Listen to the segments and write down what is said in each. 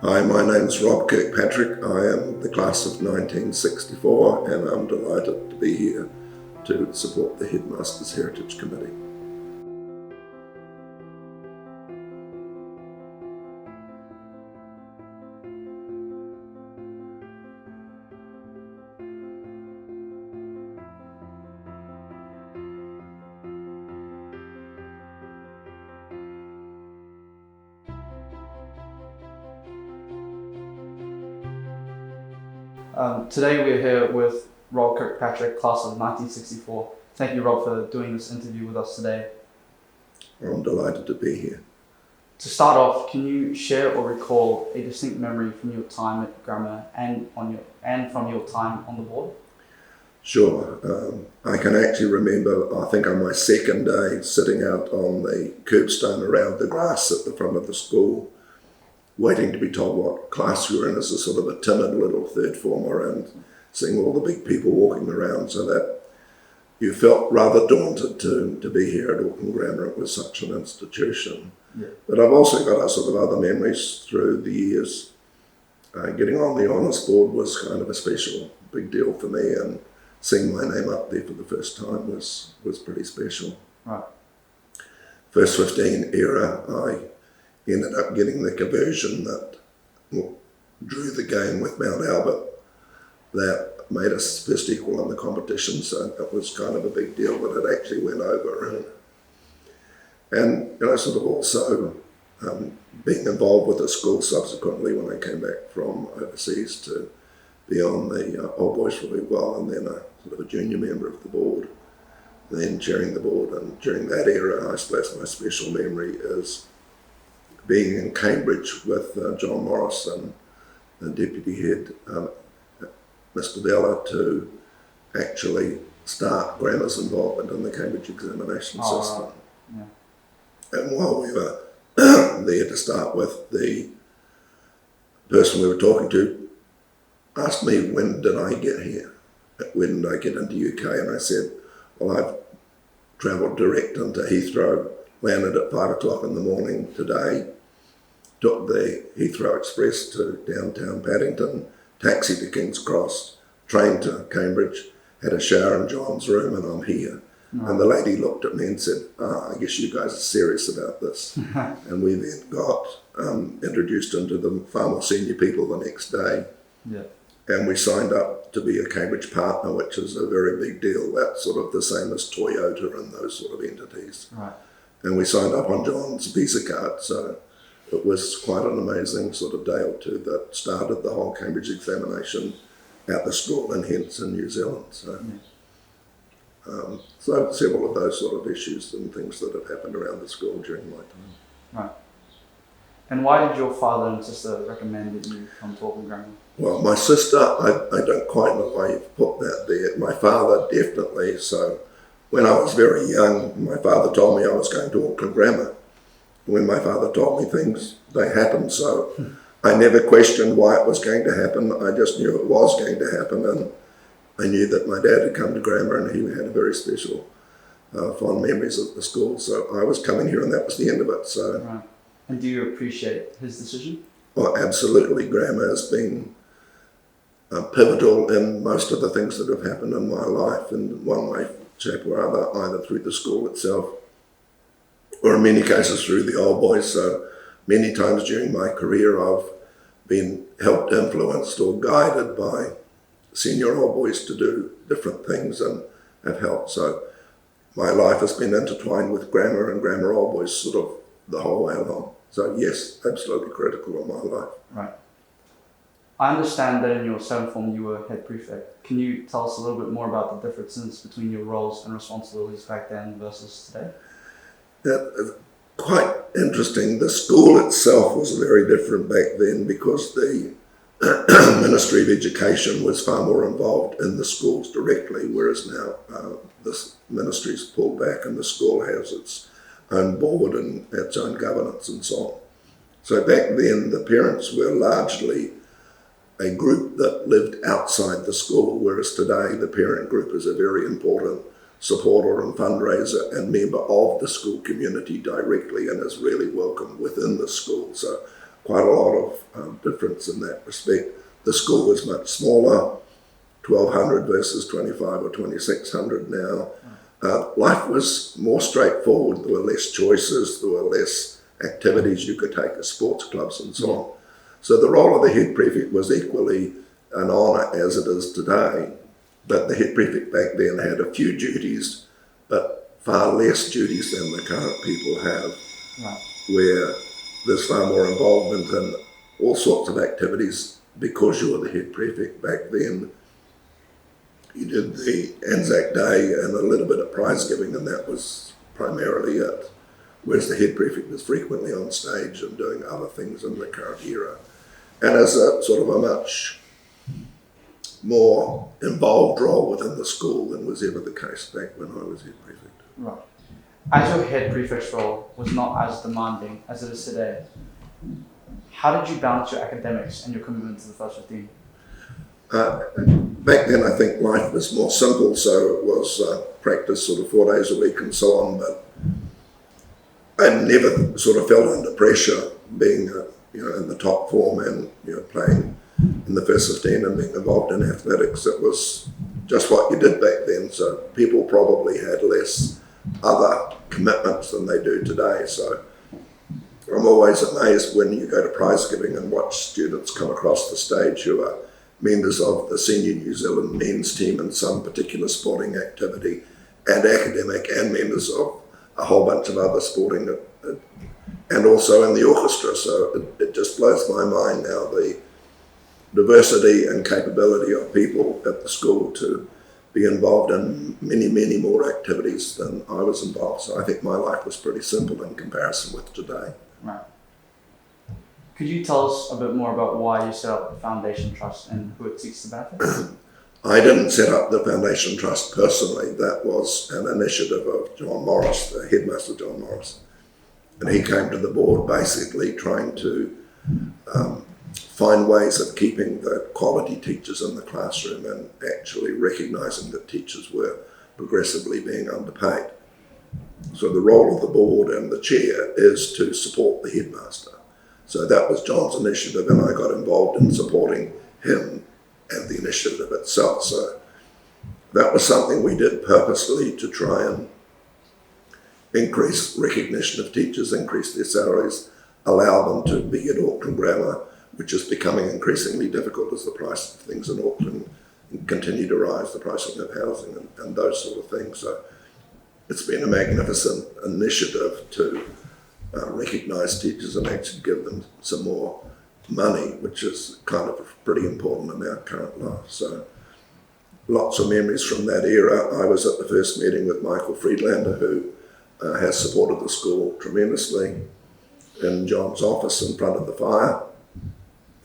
Hi, my name's Rob Kirkpatrick. I am the class of 1964 and I'm delighted to be here to support the Headmaster's Heritage Committee. Today we're here with Rob Kirkpatrick, class of 1964. Thank you, Rob, for doing this interview with us today. I'm delighted to be here. To start off, can you share or recall a distinct memory from your time at grammar and from your time on the board? Sure. I can actually remember, I think on my second day, sitting out on the curbstone around the grass at the front of the school, waiting to be told what class we were in as a sort of a timid little third former, and seeing all the big people walking around, so that you felt rather daunted to be here at Auckland Grammar. It was such an institution. Yeah. But I've also got sort of other memories through the years. Getting on the honours board was kind of a special big deal for me, and seeing my name up there for the first time was pretty special. Right. First 15 era, I ended up getting the conversion that drew the game with Mount Albert that made us first equal in the competition, so it was kind of a big deal that it actually went over. And sort of also being involved with the school subsequently when I came back from overseas to be on the Old Boys for a wee while, and then a sort of a junior member of the board, then chairing the board. And during that era, I suppose my special memory is being in Cambridge with John Morris and the deputy head, Mr. Della, to actually start grammar's involvement in the Cambridge examination system. Right. Yeah. And while we were there to start with, the person we were talking to asked me, when did I get here? When did I get into UK? And I said, well, I've travelled direct into Heathrow, landed at 5 o'clock in the morning today, took the Heathrow Express to downtown Paddington, taxi to King's Cross, train to Cambridge, had a shower in John's room, and I'm here. Right. And the lady looked at me and said, I guess you guys are serious about this. And we then got introduced into the far more senior people the next day. Yeah. And we signed up to be a Cambridge partner, which is a very big deal. That's sort of the same as Toyota and those sort of entities. Right. And we signed up on John's Visa card, so it was quite an amazing sort of day or two that started the whole Cambridge examination at the school and hence in New Zealand. So, so several of those sort of issues and things that have happened around the school during my time. Right. And why did your father and sister recommend that you come to Auckland Grammar? Well, my sister, I don't quite know why you've put that there. My father, definitely. So when I was very young, my father told me I was going to Auckland Grammar. When my father told me things, they happened. So I never questioned why it was going to happen. I just knew it was going to happen. And I knew that my dad had come to grammar and he had a very special, fond memories of the school. So I was coming here and that was the end of it. So. Right. And do you appreciate his decision? Well, absolutely. Grammar has been pivotal in most of the things that have happened in my life in one way, shape or other, either through the school itself or in many cases through the Old Boys. So many times during my career I've been helped, influenced or guided by senior Old Boys to do different things and have helped. So my life has been intertwined with grammar and grammar Old Boys sort of the whole way along. So yes, absolutely critical of my life. Right. I understand that in your seventh form you were head prefect. Can you tell us a little bit more about the differences between your roles and responsibilities back then versus today? Quite interesting. The school itself was very different back then because the Ministry of Education was far more involved in the schools directly, whereas now this ministry's pulled back and the school has its own board and its own governance and so on. So back then the parents were largely a group that lived outside the school, whereas today the parent group is a very important supporter and fundraiser and member of the school community directly and is really welcome within the school. So quite a lot of difference in that respect. The school was much smaller, 1,200 versus 25 or 2,600 now. Life was more straightforward. There were less choices, there were less activities you could take as sports clubs and so on. So the role of the head prefect was equally an honour as it is today, but the head prefect back then had a few duties, but far less duties than the current people have, where there's far more involvement in all sorts of activities. Because you were the head prefect back then, you did the Anzac Day and a little bit of prize giving, and that was primarily it. Whereas the head prefect is frequently on stage and doing other things in the current era, and as a sort of a much more involved role within the school than was ever the case back when I was head prefect. Right. As your head prefect's role was not as demanding as it is today, how did you balance your academics and your commitment to the first 15? Back then, I think life was more simple, so it was practice sort of 4 days a week and so on, but I never sort of felt under pressure being in the top form and playing in the first 15 and being involved in athletics. It was just what you did back then, so people probably had less other commitments than they do today. So I'm always amazed when you go to prize giving and watch students come across the stage who are members of the senior New Zealand men's team in some particular sporting activity and academic, and members of a whole bunch of other sporting and also in the orchestra. So it just blows my mind now, the diversity and capability of people at the school to be involved in many, many more activities than I was involved. So I think my life was pretty simple in comparison with today. Right. Could you tell us a bit more about why you set up the Foundation Trust and who it seeks to benefit? I didn't set up the Foundation Trust personally. That was an initiative of John Morris, the Headmaster John Morris. And he came to the board basically trying to find ways of keeping the quality teachers in the classroom and actually recognising that teachers were progressively being underpaid. So the role of the board and the chair is to support the headmaster. So that was John's initiative, and I got involved in supporting him and the initiative itself. So that was something we did purposely to try and increase recognition of teachers, increase their salaries, allow them to be at Auckland Grammar, which is becoming increasingly difficult as the price of things in Auckland continue to rise, the pricing of housing and those sort of things. So it's been a magnificent initiative to recognise teachers and actually give them some more money, which is kind of pretty important in our current life. So lots of memories from that era. I was at the first meeting with Michael Friedlander, who has supported the school tremendously, in John's office in front of the fire.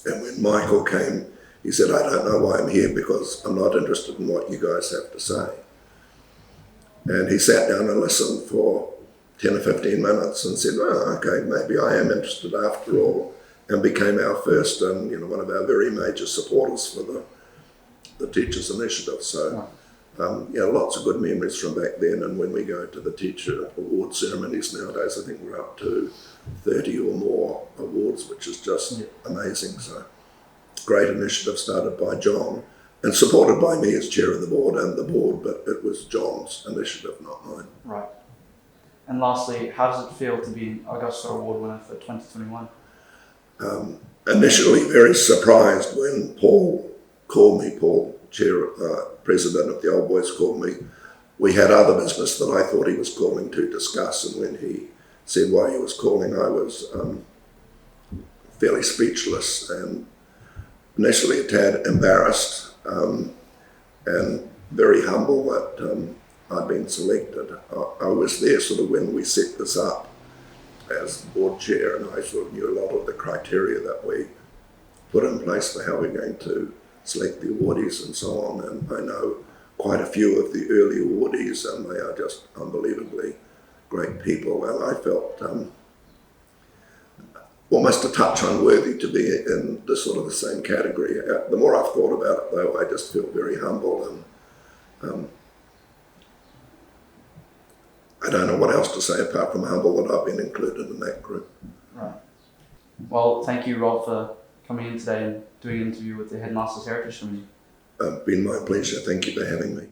And when Michael came, he said, "I don't know why I'm here, because I'm not interested in what you guys have to say." And he sat down and listened for 10 or 15 minutes and said, "Oh, okay, maybe I am interested after all," and became our first and one of our very major supporters for the Teachers Initiative. So lots of good memories from back then. And when we go to the teacher award ceremonies nowadays, I think we're up to 30 or more awards, which is just amazing. So great initiative started by John and supported by me as chair of the board and the board, but it was John's initiative, not mine. Right. And lastly, how does it feel to be an Augusta Award winner for 2021? Initially very surprised when Paul called me, president of the Old Boys called me. We had other business that I thought he was calling to discuss, and when he said why he was calling, I was fairly speechless and initially a tad embarrassed and very humble that I'd been selected. I was there sort of when we set this up as board chair, and I sort of knew a lot of the criteria that we put in place for how we're going to select the awardees and so on. And I know quite a few of the early awardees, and they are just unbelievably great people. And I felt almost a touch unworthy to be in the sort of the same category. The more I've thought about it, though, I just feel very humble, and I don't know what else to say apart from humble that I've been included in that group. Right. Well, thank you, Rob, for coming in today and doing an interview with the Headmaster's Heritage Committee. Been my pleasure. Thank you for having me.